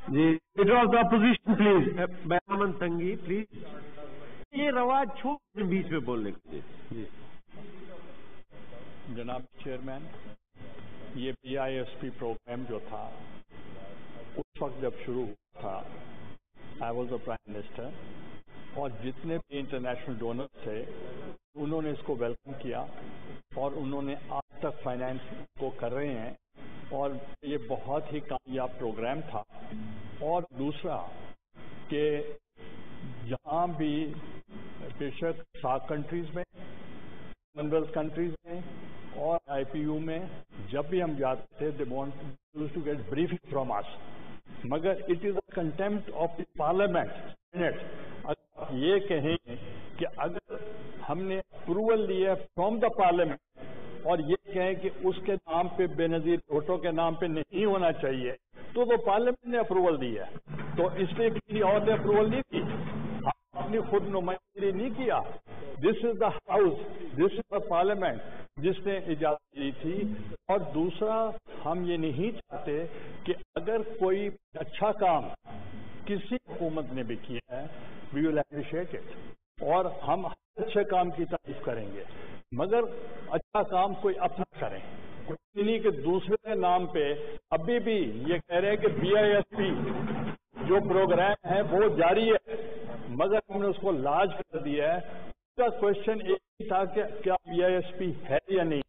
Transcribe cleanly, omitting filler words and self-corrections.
G leader of the opposition please بیرامن سنگھی please. یہ رواج چھوڑ بیچ میں بولنے کے لیے. جناب چیئرمین، یہ BISP پروگرام جو تھا اس وقت جب شروع ہوا تھا I was the prime minister, اور جتنے بھی انٹرنیشنل ڈونر تھے انہوں نے اس کو ویلکم کیا اور انہوں نے آج تک فائنینس کو کر رہے ہیں، اور یہ بہت ہی کامیاب پروگرام تھا. اور دوسرا کہ جہاں بھی بے شک ساک کنٹریز میں، کامن ویلتھ کنٹریز میں اور IPU میں جب بھی ہم جاتے تھے they want to get briefing from us، مگر it is a contempt of the parliament Senate. اگر یہ کہیں کہ اگر ہم نے اپروول لی ہے فرام دا پارلیمنٹ اور یہ کہیں کہ اس کے نام پہ بے نظیر ووٹوں کے نام پہ نہیں ہونا چاہیے تو پارلیمنٹ نے اپروول دی ہے، تو اس لیے کسی اور نے اپروول نہیں دی، اپنی خود نمائندگی نہیں کیا. دس از the house, this is the parliament جس نے اجازت دی تھی. اور دوسرا ہم یہ نہیں چاہتے کہ اگر کوئی اچھا کام کسی حکومت نے بھی کیا ہے وی ول اپریشیٹ اٹ، اور ہم اچھے کام کی تعریف کریں گے، مگر اچھا کام کوئی اپنا کریں، نہیں کہ دوسرے کے نام پہ. ابھی بھی یہ کہہ رہے ہیں کہ BISP جو پروگرام ہے وہ جاری ہے، مگر ہم نے اس کو لاج کر دیا ہے. اس کا کوشچن ایک ہی تھا کہ کیا BISP ہے یا نہیں.